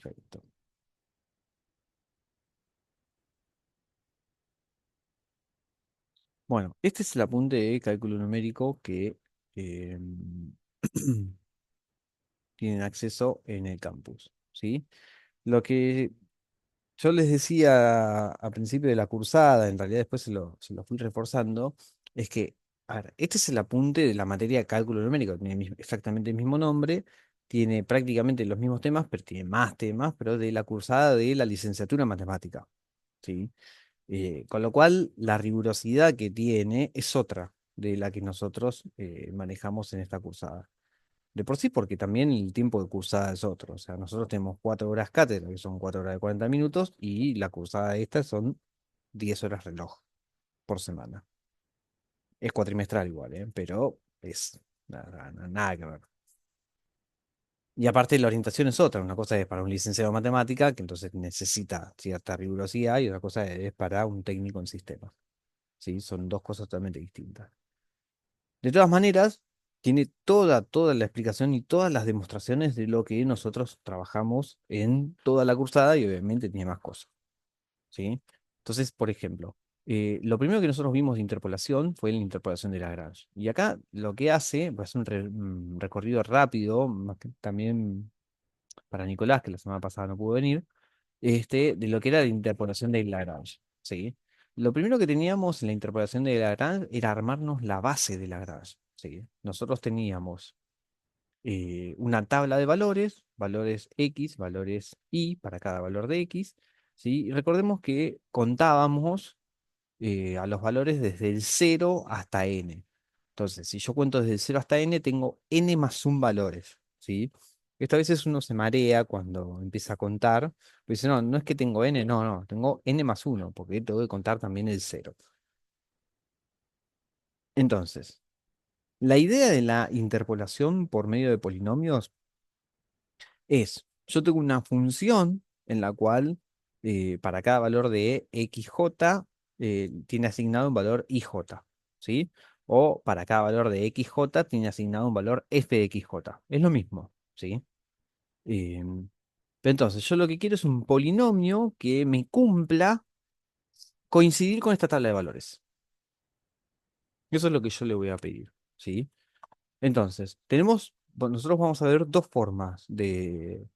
Perfecto. Bueno, este es el apunte de cálculo numérico que eh, tienen acceso en el campus, ¿sí? Lo que yo les decía a principio de la cursada, en realidad después se lo fui reforzando, es que, a ver, este es el apunte de la materia de cálculo numérico, tiene exactamente el mismo nombre, tiene prácticamente los mismos temas, pero tiene más temas, pero de la cursada de la licenciatura en matemática, ¿sí? Con lo cual, la rigurosidad que tiene es otra de la que nosotros manejamos en esta cursada. De por sí, porque también el tiempo de cursada es otro. O sea, nosotros tenemos 4 horas cátedra, que son 4 horas de 40 minutos, y la cursada esta son 10 horas reloj por semana. Es cuatrimestral igual, ¿eh? Pero es nada que ver. Y aparte la orientación es otra. Una cosa es para un licenciado en matemática, que entonces necesita cierta rigurosidad, y otra cosa es para un técnico en sistemas. ¿Sí? Son dos cosas totalmente distintas. De todas maneras, tiene toda la explicación y todas las demostraciones de lo que nosotros trabajamos en toda la cursada y obviamente tiene más cosas, ¿sí? Entonces, por ejemplo, lo primero que nosotros vimos de interpolación fue la interpolación de Lagrange. Y acá lo que hace, va a ser un recorrido rápido, más que también para Nicolás, que la semana pasada no pudo venir, de lo que era la interpolación de Lagrange, ¿sí? Lo primero que teníamos en la interpolación de Lagrange era armarnos la base de Lagrange, ¿sí? Nosotros teníamos una tabla de valores, valores X, valores Y para cada valor de X, ¿sí? Y recordemos que contábamos a los valores desde el 0 hasta n. Entonces, si yo cuento desde el 0 hasta n, tengo n más un valores, ¿sí? Esto a veces uno se marea cuando empieza a contar, pero dice, no, no es que tengo n, no, no, tengo n más uno, porque tengo que contar también el 0. Entonces, la idea de la interpolación por medio de polinomios es, yo tengo una función en la cual para cada valor de xj tiene asignado un valor ij, ¿sí? O para cada valor de xj tiene asignado un valor f de xj. Es lo mismo, ¿sí? Pero entonces, yo lo que quiero es un polinomio que me cumpla coincidir con esta tabla de valores. Eso es lo que yo le voy a pedir, ¿sí? Entonces, bueno, nosotros vamos a ver dos formas de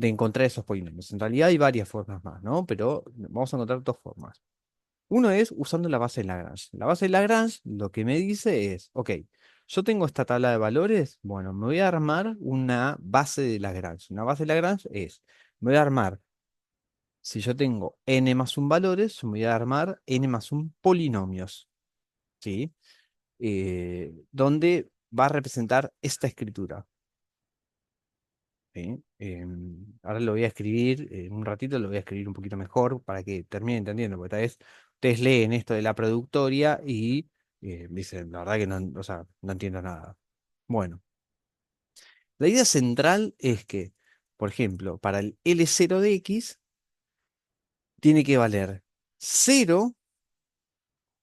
encontrar esos polinomios. En realidad hay varias formas más, ¿no? Pero vamos a encontrar dos formas. Uno es usando la base de Lagrange. La base de Lagrange lo que me dice es, ok, yo tengo esta tabla de valores, bueno, me voy a armar una base de Lagrange. Una base de Lagrange es, me voy a armar, si yo tengo n más un valores, yo me voy a armar n más un polinomios, ¿sí? Donde va a representar esta escritura. ¿Sí? Ahora lo voy a escribir, en un ratito lo voy a escribir un poquito mejor para que termine entendiendo, porque tal vez ustedes leen esto de la productoria y dicen, la verdad que no, o sea, no entiendo nada. Bueno, la idea central es que, por ejemplo, para el L0 de X tiene que valer 0,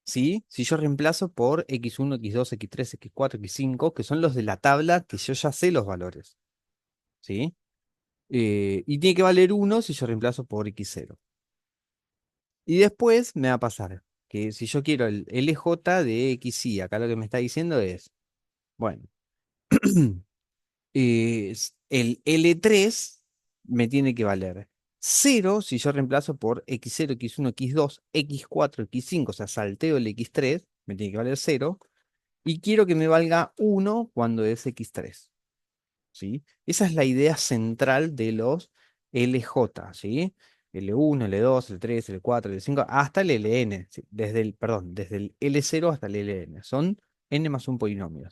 ¿sí? Si yo reemplazo por X1, X2, X3, X4, X5, que son los de la tabla que yo ya sé los valores, ¿sí? Y tiene que valer 1 si yo reemplazo por X0. Y después me va a pasar que si yo quiero el LJ de XY, acá lo que me está diciendo es, bueno, el L3 me tiene que valer 0 si yo reemplazo por X0, X1, X2, X4, X5, o sea, salteo el X3, me tiene que valer 0, y quiero que me valga 1 cuando es X3, ¿sí? Esa es la idea central de los LJ, ¿sí? L1, L2, L3, L4, L5, hasta el Ln, ¿sí? Desde el L0 hasta el Ln. Son n más un polinomio.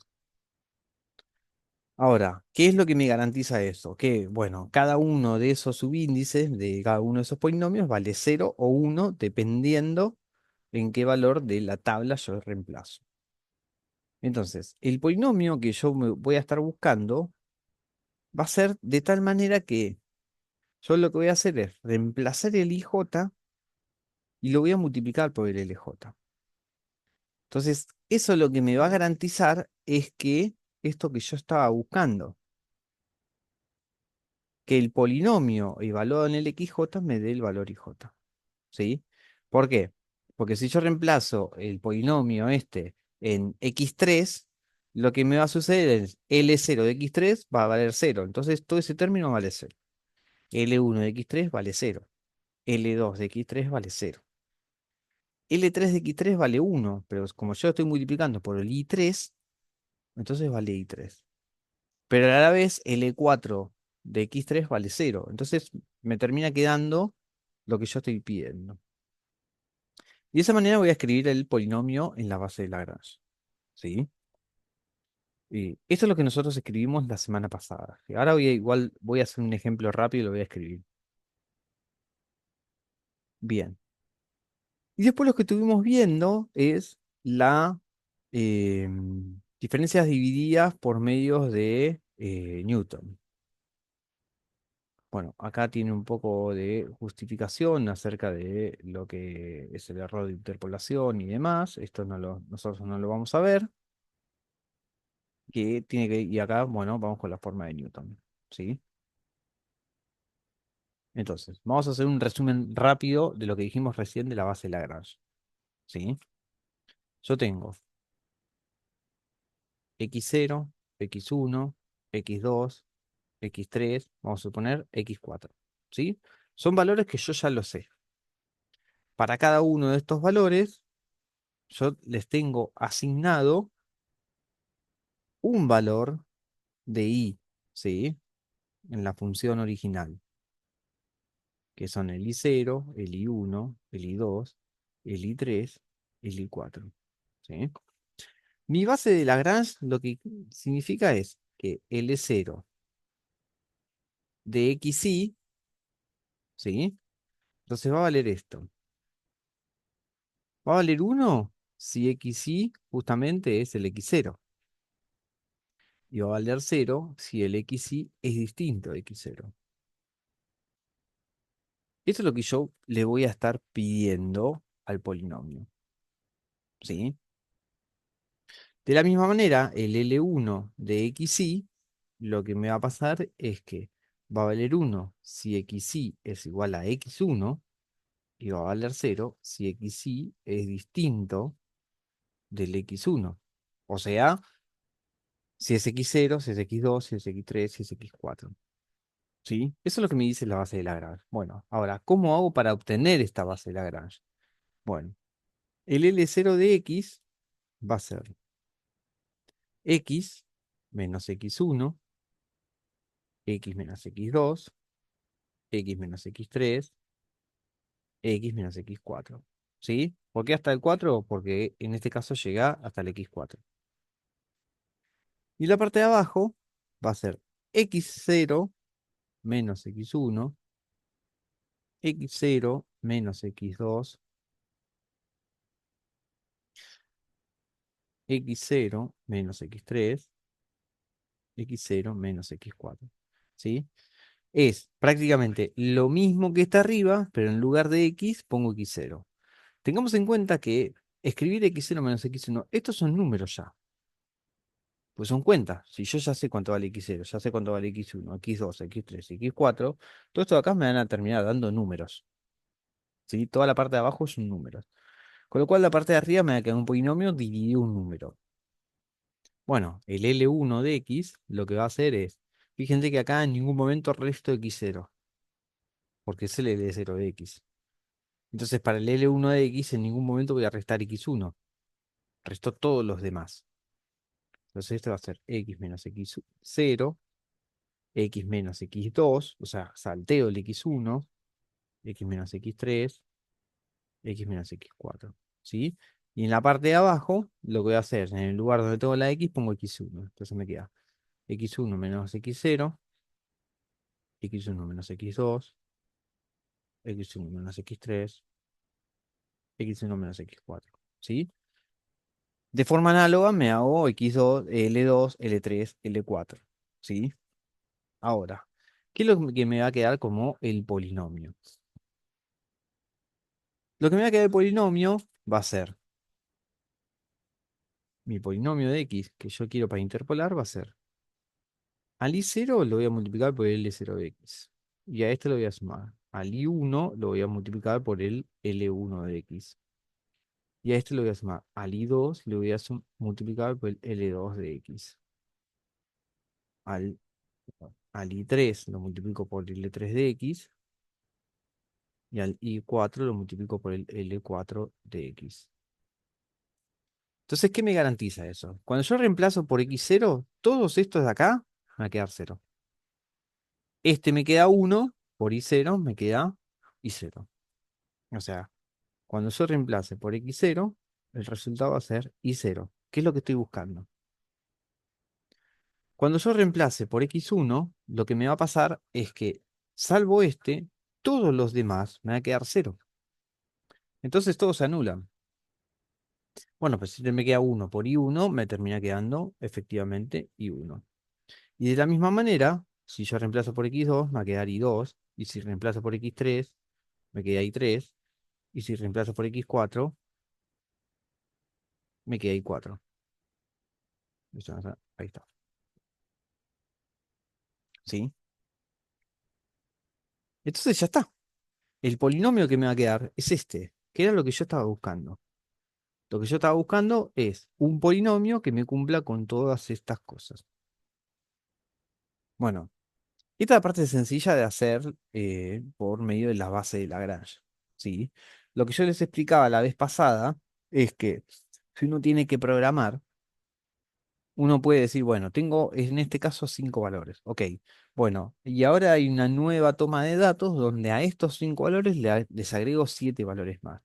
Ahora, ¿qué es lo que me garantiza eso? Que, bueno, cada uno de esos subíndices, de cada uno de esos polinomios, vale 0 o 1, dependiendo en qué valor de la tabla yo reemplazo. Entonces, el polinomio que yo voy a estar buscando va a ser de tal manera que yo lo que voy a hacer es reemplazar el IJ y lo voy a multiplicar por el LJ. Entonces, eso lo que me va a garantizar es que esto que yo estaba buscando, que el polinomio evaluado en el XJ me dé el valor IJ. ¿Sí? ¿Por qué? Porque si yo reemplazo el polinomio este en x3, lo que me va a suceder es L0 de x3 va a valer 0. Entonces todo ese término vale 0. L1 de x3 vale 0. L2 de x3 vale 0. L3 de x3 vale 1, pero como yo estoy multiplicando por el i3, entonces vale i3. Pero a la vez L4 de x3 vale 0. Entonces me termina quedando lo que yo estoy pidiendo. Y de esa manera voy a escribir el polinomio en la base de Lagrange. ¿Sí? Y esto es lo que nosotros escribimos la semana pasada. Y ahora igual voy a hacer un ejemplo rápido y lo voy a escribir. Bien. Y después lo que estuvimos viendo es la diferencias divididas por medios de Newton. Bueno, acá tiene un poco de justificación acerca de lo que es el error de interpolación y demás. Esto nosotros no lo vamos a ver. Y acá, bueno, vamos con la forma de Newton. ¿Sí? Entonces, vamos a hacer un resumen rápido de lo que dijimos recién de la base de Lagrange. ¿Sí? Yo tengo x0, x1, x2, x3, vamos a suponer x4. ¿Sí? Son valores que yo ya lo sé. Para cada uno de estos valores, yo les tengo asignado un valor de i, ¿sí? En la función original, que son el i0, el i1, el i2, el i3, el i4. ¿Sí? Mi base de Lagrange lo que significa es que L0 de xi, ¿sí? Entonces va a valer esto. Va a valer 1 si xi justamente es el x0. Y va a valer 0 si el xi es distinto de x0. Esto es lo que yo le voy a estar pidiendo al polinomio. ¿Sí? De la misma manera, el L1 de xi, lo que me va a pasar es que va a valer 1 si xi es igual a x1 y va a valer 0 si xi es distinto del x1. O sea, si es x0, si es x2, si es x3, si es x4. ¿Sí? Eso es lo que me dice la base de Lagrange. Bueno, ahora, ¿cómo hago para obtener esta base de Lagrange? Bueno, el L0 de x va a ser x menos x1, x menos x2, x menos x3, x menos x4. ¿Sí? ¿Por qué hasta el 4? Porque en este caso llega hasta el x4. Y la parte de abajo va a ser x0 menos x1, x0 menos x2, x0 menos x3, x0 menos x4. ¿Sí? Es prácticamente lo mismo que está arriba, pero en lugar de x pongo x0. Tengamos en cuenta que escribir x0 menos x1, estos son números ya. Pues son cuentas. Si yo ya sé cuánto vale x0, ya sé cuánto vale x1, x2, x3, x4, todo esto de acá me van a terminar dando números. ¿Sí? Toda la parte de abajo son números. Con lo cual la parte de arriba me va a quedar un polinomio dividido un número. Bueno, el L1 de x lo que va a hacer es, fíjense que acá en ningún momento resto x0, porque es el L0 de x. Entonces para el L1 de x en ningún momento voy a restar x1. Resto todos los demás. Entonces esto va a ser x menos x0, x menos x2, o sea, salteo el x1, x menos x3, x menos x4. ¿Sí? Y en la parte de abajo, lo que voy a hacer, en el lugar donde tengo la x, pongo x1. Entonces me queda x1 menos x0, x1 menos x2, x1 menos x3, x1 menos x4. ¿Sí? De forma análoga me hago x2, L2, L3, L4. ¿Sí? Ahora, ¿qué es lo que me va a quedar como el polinomio? Lo que me va a quedar el polinomio va a ser, mi polinomio de x que yo quiero para interpolar va a ser Al i0 lo voy a multiplicar por el L0 de x. Y a este lo voy a sumar. Al i1 lo voy a multiplicar por el L1 de x. Y a este lo voy a sumar. Al i2 le voy a multiplicar por el L2 de x. Al, al i3 lo multiplico por el L3 de x. Y al i4 lo multiplico por el L4 de x. Entonces, ¿qué me garantiza eso? Cuando yo reemplazo por x0, todos estos de acá van a quedar 0. Este me queda 1, por i0 me queda i0. O sea, cuando yo reemplace por x0, el resultado va a ser i0. ¿Qué es lo que estoy buscando? Cuando yo reemplace por x1, lo que me va a pasar es que, salvo este, todos los demás me van a quedar 0. Entonces todos se anulan. Bueno, pues si me queda 1 por i1, me termina quedando efectivamente i1. Y de la misma manera, si yo reemplazo por x2, me va a quedar i2. Y si reemplazo por x3, me queda i3. Y si reemplazo por x4, me queda i4. Ahí está. ¿Sí? Entonces ya está. El polinomio que me va a quedar es este, que era lo que yo estaba buscando. Lo que yo estaba buscando es un polinomio que me cumpla con todas estas cosas. Bueno, esta parte es sencilla de hacer por medio de la base de Lagrange. ¿Sí? Lo que yo les explicaba la vez pasada es que si uno tiene que programar, uno puede decir, bueno, tengo en este caso 5 valores. Ok, bueno, y ahora hay una nueva toma de datos donde a estos 5 valores les agrego 7 valores más.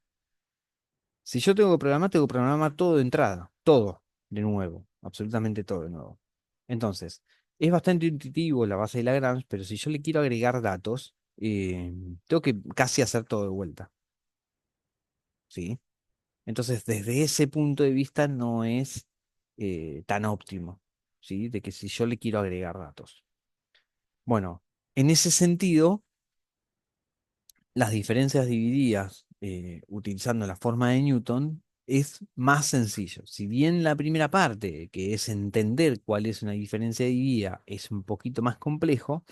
Si yo tengo que programar todo de entrada, todo de nuevo, absolutamente todo de nuevo. Entonces, es bastante intuitivo la base de Lagrange, pero si yo le quiero agregar datos, tengo que casi hacer todo de vuelta, ¿sí? Entonces, desde ese punto de vista no es tan óptimo, ¿sí? De que si yo le quiero agregar datos. Bueno, en ese sentido, las diferencias divididas utilizando la forma de Newton es más sencillo. Si bien la primera parte, que es entender cuál es una diferencia dividida, es un poquito más complejo,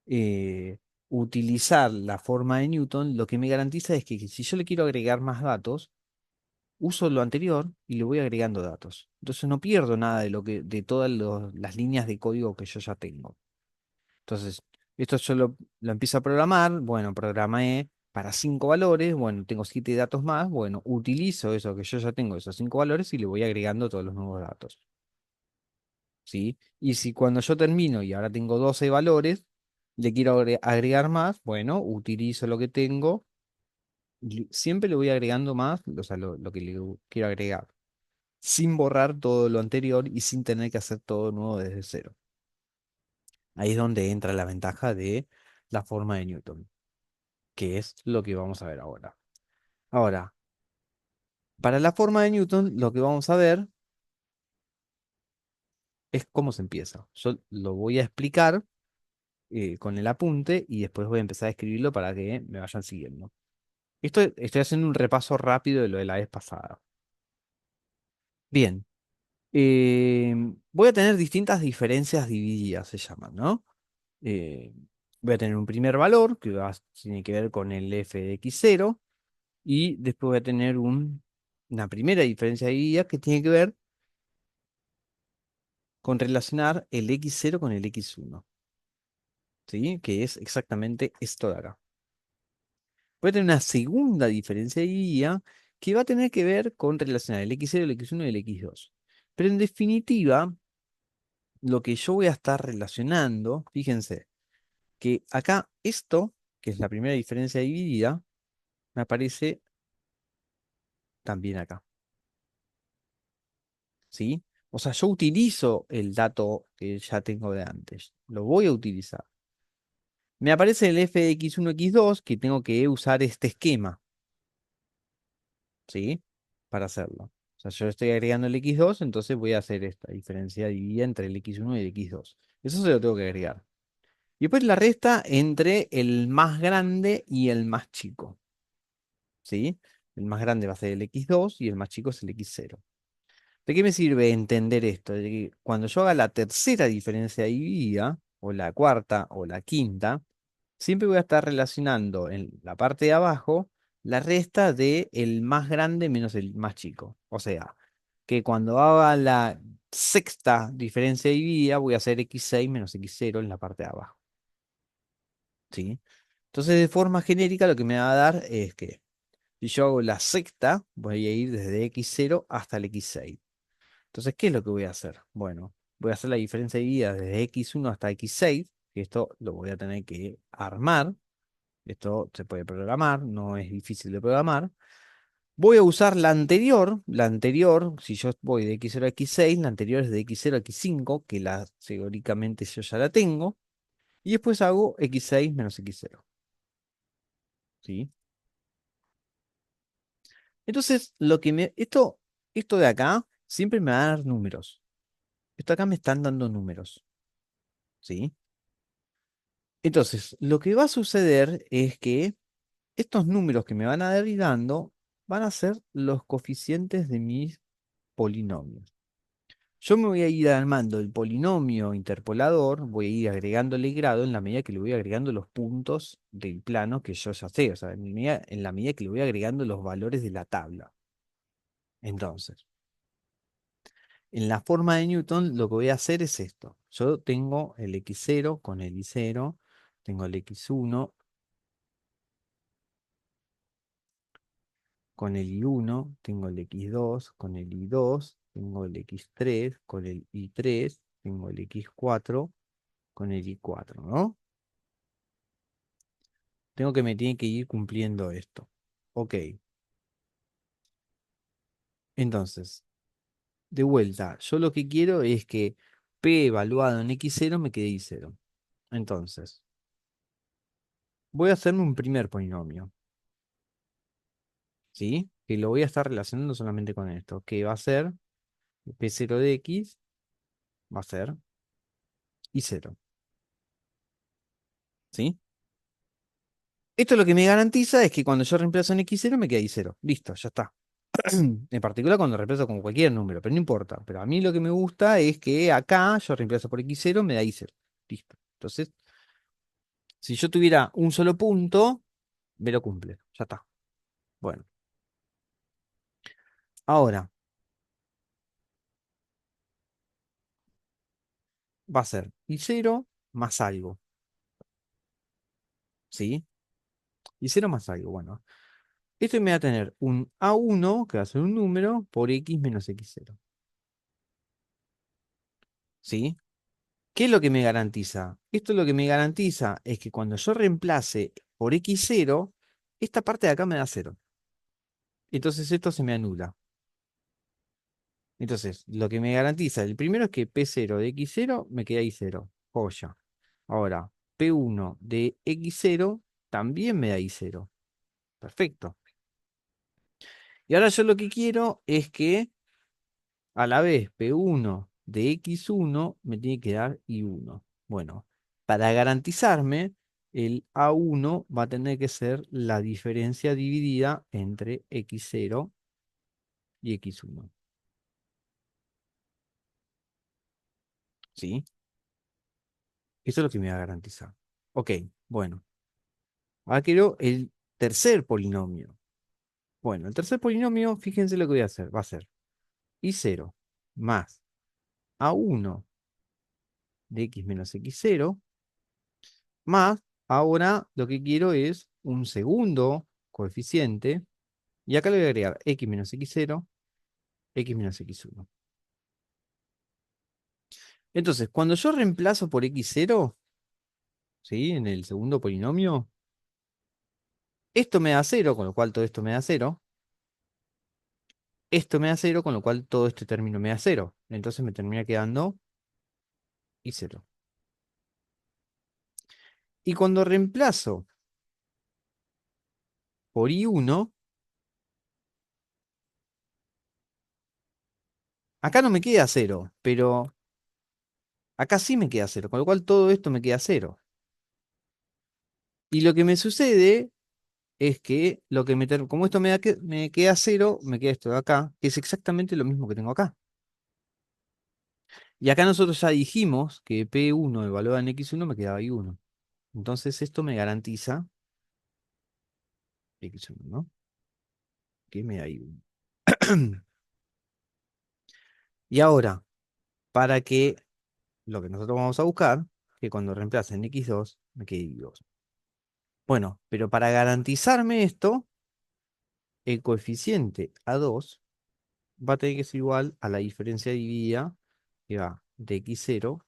eh, utilizar la forma de Newton lo que me garantiza es que si yo le quiero agregar más datos, uso lo anterior y le voy agregando datos. Entonces no pierdo nada de todas las líneas de código que yo ya tengo. Entonces, esto yo lo empiezo a programar, bueno, programé para 5 valores, bueno, tengo 7 datos más, bueno, utilizo eso que yo ya tengo, esos 5 valores, y le voy agregando todos los nuevos datos, ¿sí? Y si cuando yo termino y ahora tengo 12 valores, le quiero agregar más, bueno, utilizo lo que tengo, y siempre le voy agregando más, o sea, lo que le quiero agregar, sin borrar todo lo anterior y sin tener que hacer todo nuevo desde cero. Ahí es donde entra la ventaja de la forma de Newton, que es lo que vamos a ver ahora. Ahora, para la forma de Newton, lo que vamos a ver es cómo se empieza. Yo lo voy a explicar con el apunte y después voy a empezar a escribirlo para que me vayan siguiendo. Estoy haciendo un repaso rápido de lo de la vez pasada. Bien, voy a tener distintas diferencias divididas, se llaman, ¿no? Eh, Voy a tener un primer valor que tiene que ver con el f de x0. Y después voy a tener una primera diferencia dividida que tiene que ver con relacionar el x0 con el x1, ¿sí? Que es exactamente esto de acá. Voy a tener una segunda diferencia dividida que va a tener que ver con relacionar el x0, el x1 y el x2. Pero en definitiva, lo que yo voy a estar relacionando, fíjense, que acá esto, que es la primera diferencia dividida, me aparece también acá. ¿Sí? O sea, yo utilizo el dato que ya tengo de antes. Lo voy a utilizar. Me aparece el f de x1, x2, que tengo que usar este esquema, ¿sí? Para hacerlo. O sea, yo estoy agregando el x2, entonces voy a hacer esta diferencia dividida entre el x1 y el x2. Eso se lo tengo que agregar. Y después la resta entre el más grande y el más chico, ¿sí? El más grande va a ser el x2 y el más chico es el x0. ¿De qué me sirve entender esto? De que cuando yo haga la tercera diferencia dividida, o la cuarta, o la quinta, siempre voy a estar relacionando en la parte de abajo la resta de el más grande menos el más chico. O sea, que cuando haga la sexta diferencia dividida, voy a hacer x6 menos x0 en la parte de abajo. ¿Sí? Entonces, de forma genérica, lo que me va a dar es que si yo hago la sexta, voy a ir desde x0 hasta el x6. Entonces, ¿qué es lo que voy a hacer? Bueno, voy a hacer la diferencia de vida desde x1 hasta x6, que esto lo voy a tener que armar. Esto se puede programar, no es difícil de programar. Voy a usar la anterior, si yo voy de x0 a x6, la anterior es de x0 a x5, que la teóricamente yo ya la tengo, y después hago x6 menos x0, ¿sí? Entonces, esto de acá siempre me va a dar números. Esto acá me están dando números, ¿sí? Entonces, lo que va a suceder es que estos números que me van a ir dando van a ser los coeficientes de mis polinomios. Yo me voy a ir armando el polinomio interpolador, voy a ir agregándole grado en la medida que le voy agregando los puntos del plano que yo ya sé, o sea, en la medida que le voy agregando los valores de la tabla. Entonces, en la forma de Newton, lo que voy a hacer es esto. Yo tengo el x0 con el y0, tengo el x1 con el I1, tengo el X2 con el I2, tengo el X3 con el I3, tengo el X4 con el I4, ¿no? Tengo que me tiene que ir cumpliendo esto. Ok, entonces, de vuelta, yo lo que quiero es que P evaluado en X0 me quede I0. Entonces, voy a hacerme un primer polinomio, ¿sí? Que lo voy a estar relacionando solamente con esto, que va a ser P0 de X, va a ser I0, ¿sí? Esto lo que me garantiza es que cuando yo reemplazo en x0 me queda y0. Listo, ya está. En particular cuando reemplazo con cualquier número, pero no importa. Pero a mí lo que me gusta es que acá yo reemplazo por x0, me da y0. Listo. Entonces, si yo tuviera un solo punto, me lo cumple. Ya está. Bueno, ahora va a ser y0 más algo. ¿Sí? Y0 más algo. Bueno, esto me va a tener un a1, que va a ser un número, por x menos x0. ¿Sí? ¿Qué es lo que me garantiza? Esto lo que me garantiza es que cuando yo reemplace por x0, esta parte de acá me da 0. Entonces esto se me anula. Entonces, lo que me garantiza, el primero es que P0 de x0 me queda y0. Joya. Ahora, P1 de x0 también me da y0. Perfecto. Y ahora yo lo que quiero es que a la vez P1 de X1 me tiene que dar Y1. Bueno, para garantizarme, el A1 va a tener que ser la diferencia dividida entre X0 y X1. ¿Sí? Eso es lo que me va a garantizar. Ok, bueno. Ahora quiero el tercer polinomio. Bueno, el tercer polinomio, fíjense lo que voy a hacer. Va a ser Y0 más A1 de X menos X0 más, ahora lo que quiero es un segundo coeficiente, y acá le voy a agregar x menos x0, x menos x1. Entonces, cuando yo reemplazo por x0, ¿sí? En el segundo polinomio, esto me da 0, con lo cual todo esto me da 0. Esto me da 0, con lo cual todo este término me da 0. Entonces me termina quedando y0. Y cuando reemplazo por i1, acá no me queda 0, pero acá sí me queda 0, con lo cual todo esto me queda 0. Y lo que me sucede es que como esto me queda 0, me queda esto de acá, que es exactamente lo mismo que tengo acá. Y acá nosotros ya dijimos que P1 evaluado en X1 me quedaba Y1. Entonces esto me garantiza X1, ¿no? Que me da Y1. Y ahora, para que lo que nosotros vamos a buscar, que cuando reemplacen X2 me quede Y2. Bueno, pero para garantizarme esto, el coeficiente A2 va a tener que ser igual a la diferencia dividida que va de X0,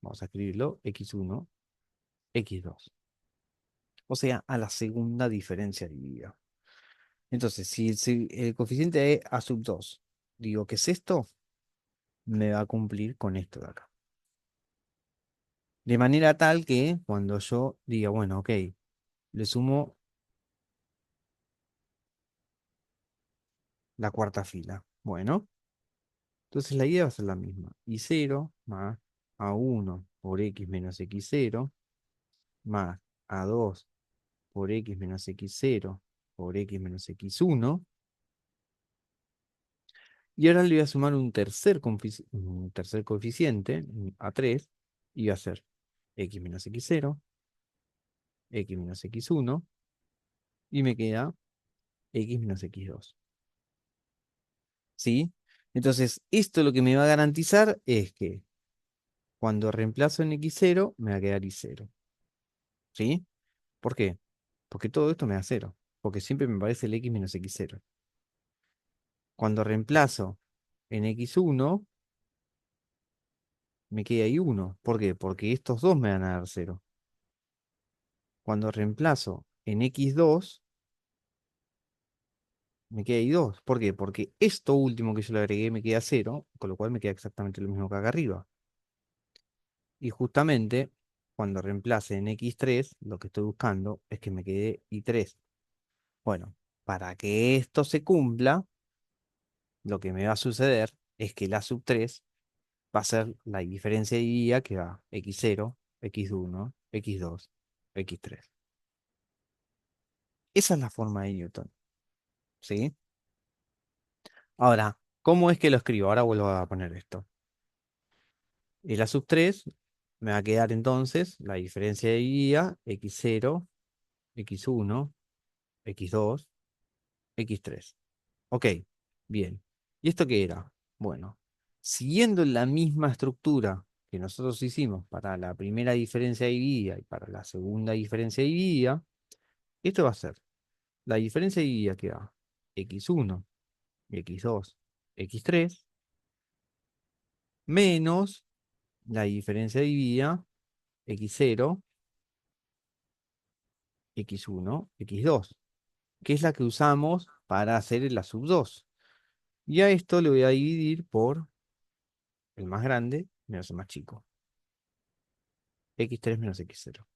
vamos a escribirlo, X1, X2. O sea, a la segunda diferencia dividida. Entonces, si el coeficiente de A sub 2 digo que es esto, me va a cumplir con esto de acá. De manera tal que cuando yo diga, bueno, ok, le sumo la cuarta fila. Bueno, entonces la idea va a ser la misma. Y0 más A1 por X menos X0 más A2 por X menos X0 por X menos X1. Y ahora le voy a sumar un tercer coeficiente, un A3, y va a ser X menos X0, X menos X1, y me queda X menos X2. ¿Sí? Entonces, esto lo que me va a garantizar es que cuando reemplazo en X0, me va a quedar Y0. ¿Sí? ¿Por qué? Porque todo esto me da 0. Porque siempre me parece el X menos X0. Cuando reemplazo en X1, me queda Y1. ¿Por qué? Porque estos dos me van a dar 0. Cuando reemplazo en X2, me queda Y2. ¿Por qué? Porque esto último que yo le agregué me queda 0, con lo cual me queda exactamente lo mismo que acá arriba. Y justamente cuando reemplace en X3, lo que estoy buscando es que me quede Y3. Bueno, para que esto se cumpla, lo que me va a suceder es que la sub 3 va a ser la diferencia de día que va X0, X1, X2, X3. Esa es la forma de Newton, ¿sí? Ahora, ¿cómo es que lo escribo? Ahora vuelvo a poner esto. Y la sub 3 me va a quedar entonces la diferencia de día X0, X1, X2, X3. Ok, bien. ¿Y esto qué era? Bueno, siguiendo la misma estructura que nosotros hicimos para la primera diferencia dividida y para la segunda diferencia dividida, esto va a ser la diferencia dividida que da x1, x2, x3, menos la diferencia dividida x0, x1, x2, que es la que usamos para hacer la sub 2. Y a esto le voy a dividir por el más grande menos el más chico. X3 menos X0.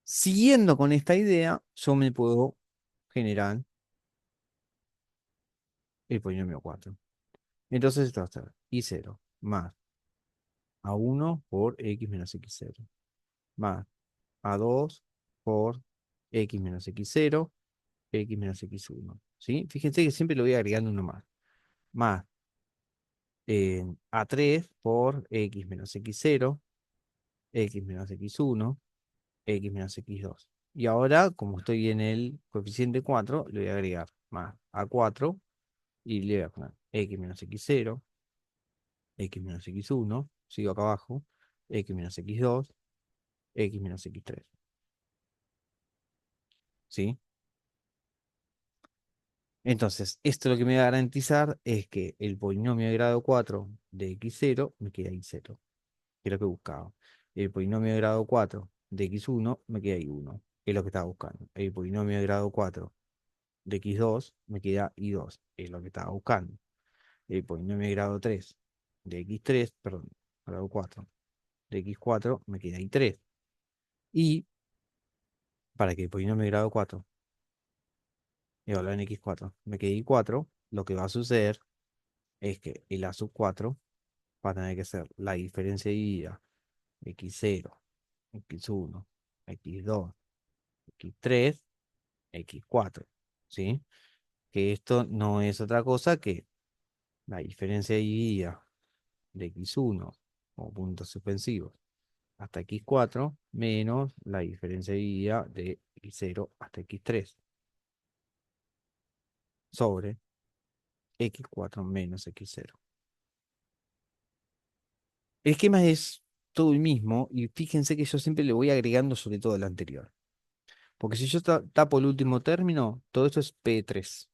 Siguiendo con esta idea, yo me puedo generar el polinomio 4. Entonces esto va a ser Y0 más A1 por X menos X0 más A2 por X menos X0, X menos X1. ¿Sí? Fíjense que siempre lo voy agregando uno más. Más A3 por X menos X0, X menos X1, X menos X2. Y ahora, como estoy en el coeficiente 4, le voy a agregar más A4 y le voy a poner X menos X0, X menos X1, sigo acá abajo, X menos X2, X menos X3. ¿Sí? Entonces, esto lo que me va a garantizar es que el polinomio de grado 4 de X0 me queda Y0, que es lo que buscaba. El polinomio de grado 4 de X1 me queda Y1, que es lo que estaba buscando. El polinomio de grado 4 de X2 me queda Y2, es lo que estaba buscando. El polinomio de grado 3 de X3, perdón, grado 4 de X4 me queda Y3. Y para que el polinomio de grado 4 evalúe en X4 me quede Y4, lo que va a suceder es que el A sub 4 va a tener que ser la diferencia dividida X0, X1, X2, X3, x4, ¿sí? Que esto no es otra cosa que la diferencia dividida de x1 como puntos suspensivos hasta x4 menos la diferencia dividida de x0 hasta x3 sobre x4 menos x0. El esquema es todo el mismo y fíjense que yo siempre le voy agregando sobre todo el anterior. Porque si yo tapo el último término, todo esto es P3.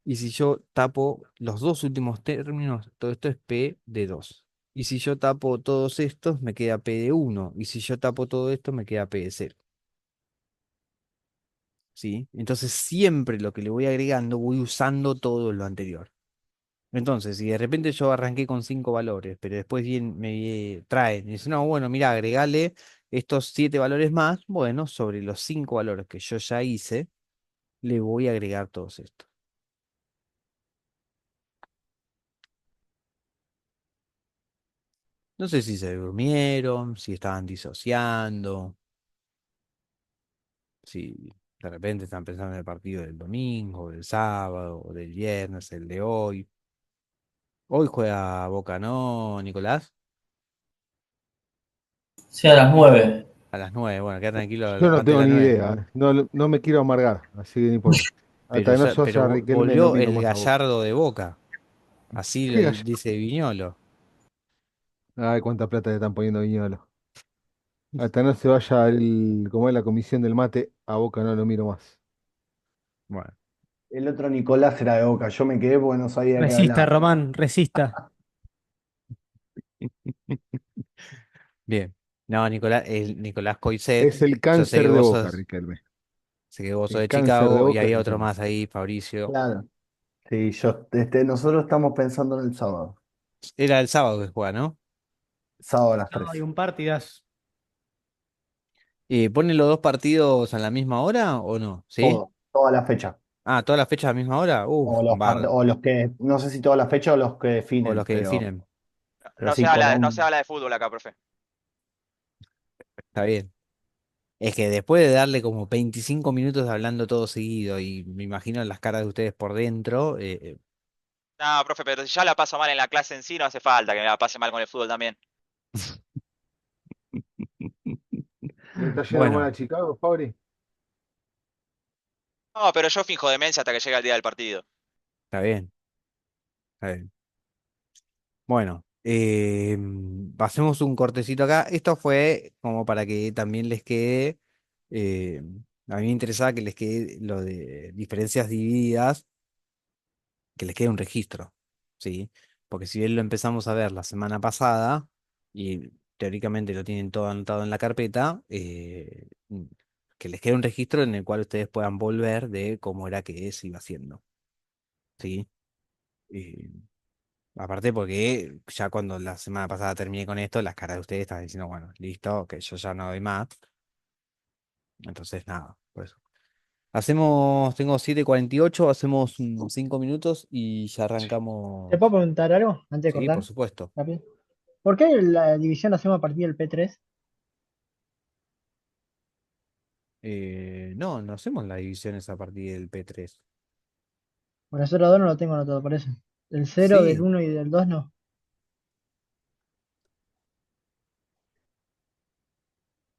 Y si yo tapo los dos últimos términos, todo esto es P de 2. Y si yo tapo todos estos, me queda P de 1. Y si yo tapo todo esto, me queda P de 0. ¿Sí? Entonces siempre lo que le voy agregando, voy usando todo lo anterior. Entonces, si de repente yo arranqué con 5 valores, pero después bien me traen y dicen, no, bueno, mira, agregale estos 7 valores más, bueno, sobre los 5 valores que yo ya hice, le voy a agregar todos estos. No sé si se durmieron, si estaban disociando, si de repente están pensando en el partido del domingo, del sábado, o del viernes, el de hoy. Hoy juega Boca, ¿no, Nicolás? Sí, a las 9. A las 9. Bueno, queda tranquilo Yo no antes de tengo las ni 9. idea, no, no me quiero amargar, así que no importa. Hasta que no se Pero vaya Riquelme no volvió miro el más a Boca. Gallardo de Boca. Así ¿Qué gallo? dice Viñolo. Ay, cuánta plata le están poniendo a Viñolo. Hasta no se vaya como es la comisión del mate, a Boca no lo miro más. Bueno. El otro Nicolás era de Boca, yo me quedé porque no sabía de qué Resista, hablaba. Román, resista. Bien. No, Nicolás, el Nicolás Coiset. Es el Yo sé que cáncer de vos Boca, sos, Riquelme. sé que vos sos El de cáncer de Chicago y Boca es hay otro Riquelme. más ahí, Fabricio. Claro. Sí, nosotros estamos pensando en el sábado. Era el sábado que juega, ¿no? Sábado a las No, hay 3. un partidas. ¿Ponen los dos partidos a la misma hora o no? ¿Sí? Toda la fecha. Ah, ¿todas las fechas a la misma hora? Uf, bárbaro. O los que, no sé si toda la fecha o los que O los definen, que definen. pero sí, No se habla de fútbol acá, profe. Está bien. Es que después de darle como 25 minutos hablando todo seguido y me imagino las caras de ustedes por dentro, No, profe, pero si ya la paso mal en la clase en sí, no hace falta que me la pase mal con el fútbol también. ¿Le está yendo mal bueno, a Chicago, Fabri? No, pero yo finjo demencia hasta que llegue el día del partido. está bien, está bien. Bueno, hacemos un cortecito acá. Esto fue como para que también les quede, eh, a mí me interesaba que les quede lo de diferencias divididas, que les quede un registro, ¿sí? Porque si bien lo empezamos a ver la semana pasada y teóricamente lo tienen todo anotado en la carpeta, que les quede un registro en el cual ustedes puedan volver de cómo era que se iba haciendo, ¿sí? Eh, Aparte porque ya cuando la semana pasada terminé con esto, las caras de ustedes estaban diciendo, bueno, listo, que yo ya no doy más. Entonces, nada, por eso. Tengo 7:48, hacemos 5 minutos y ya ¿Te puedo arrancamos. preguntar algo antes de Sí, por cortar? supuesto. Rápido. ¿Por qué la división la hacemos a partir del P3? No, no hacemos las divisiones a partir del P3. Bueno, el 0 2 no lo tengo anotado, por eso. Del 0, del Sí, 1 y del 2 no.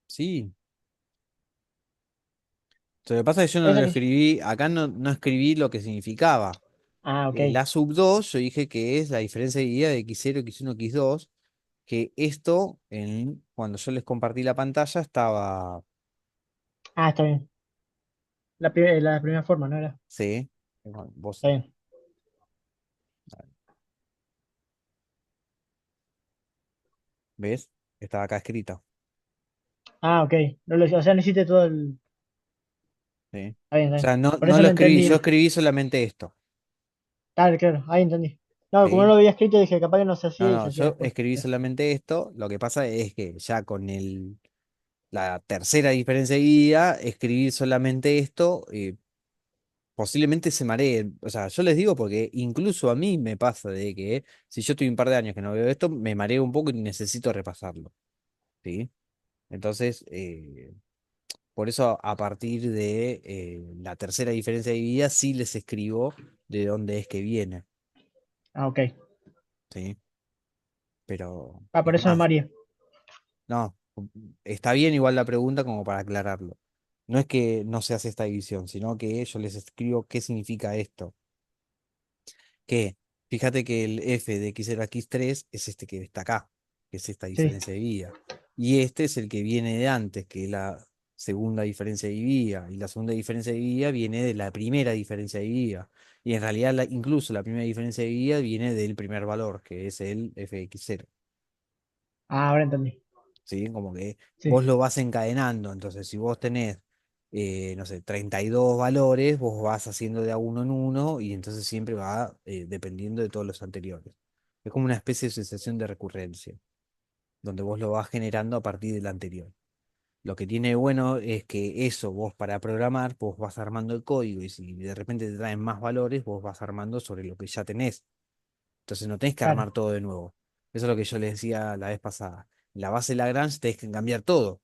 sí. Lo que pasa es que yo no Eso lo que sí. escribí, acá no escribí lo que significaba. Ah, ok. La sub 2 yo dije que es la diferencia de guía de x0, x1, x2, que esto, cuando yo les compartí la pantalla, estaba, Ah, está bien. La primera forma, ¿no era? sí, bueno, vos, Está bien. ¿ves? Estaba acá escrito, Ah, ok. O sea, no hiciste todo el. ¿sí? Está bien, O está sea, bien. no, Por no eso lo no escribí, yo entendí. escribí solamente esto, Claro, claro, ahí entendí. No, como no ¿sí? lo había escrito, dije, capaz que no se No, hacía y se no, hacía yo después. escribí solamente esto, lo que pasa es que ya con la tercera diferencia de guía, escribir solamente esto, posiblemente se mareen. O sea, yo les digo porque incluso a mí me pasa de que si yo estoy un par de años que no veo esto, me mareo un poco y necesito repasarlo, ¿sí? Entonces, Por eso, a partir de la tercera diferencia dividida, sí les escribo de dónde es que viene, Ah, ok. ¿sí? Pero Ah, por es eso me más, mareé. no, está bien igual la pregunta como para aclararlo. No es que no se hace esta división, sino que yo les escribo qué significa esto. Que fíjate que el f de x0 a x3 es este que está acá, que es esta Sí. diferencia dividida. Y este es el que viene de antes, que es la segunda diferencia dividida. Y la segunda diferencia dividida viene de la primera diferencia dividida. Y en realidad incluso la primera diferencia dividida viene del primer valor, que es el f de x0. Ah, ahora entendí. ¿Sí? Como que vos Sí, lo vas encadenando. Entonces, si vos tenés, no sé, 32 valores, vos vas haciendo de a uno en uno y entonces siempre va dependiendo de todos los anteriores. Es como una especie de sucesión de recurrencia, donde vos lo vas generando a partir del anterior. Lo que tiene de bueno es que eso vos para programar, vos vas armando el código y si de repente te traen más valores, vos vas armando sobre lo que ya tenés. Entonces no tenés que armar claro, todo de nuevo. Eso es lo que yo les decía la vez pasada. En la base de Lagrange tenés que cambiar todo,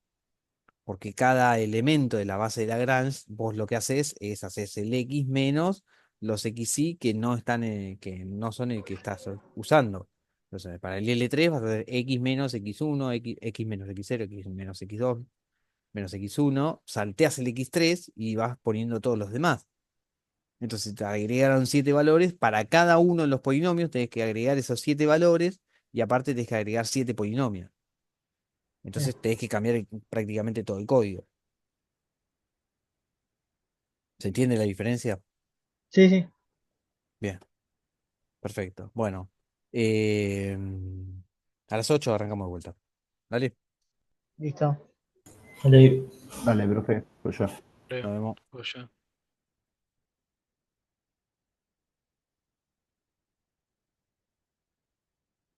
porque cada elemento de la base de Lagrange, vos lo que haces es haces el x menos los xy que no están que no son el que estás usando. Entonces, para el L3 vas a hacer x menos x1, x menos x0, x menos x2, menos x1, salteas el x3 y vas poniendo todos los demás. Entonces te agregaron 7 valores. Para cada uno de los polinomios tenés que agregar esos 7 valores y aparte tenés que agregar 7 polinomios. bien. Entonces tenés que cambiar prácticamente todo el código. ¿Se entiende la diferencia? Sí, sí, Bien, perfecto. Bueno, eh, a las 8 arrancamos de vuelta. Dale, listo. Vale. Dale, profe, pues ya. nos vemos. Pues ya.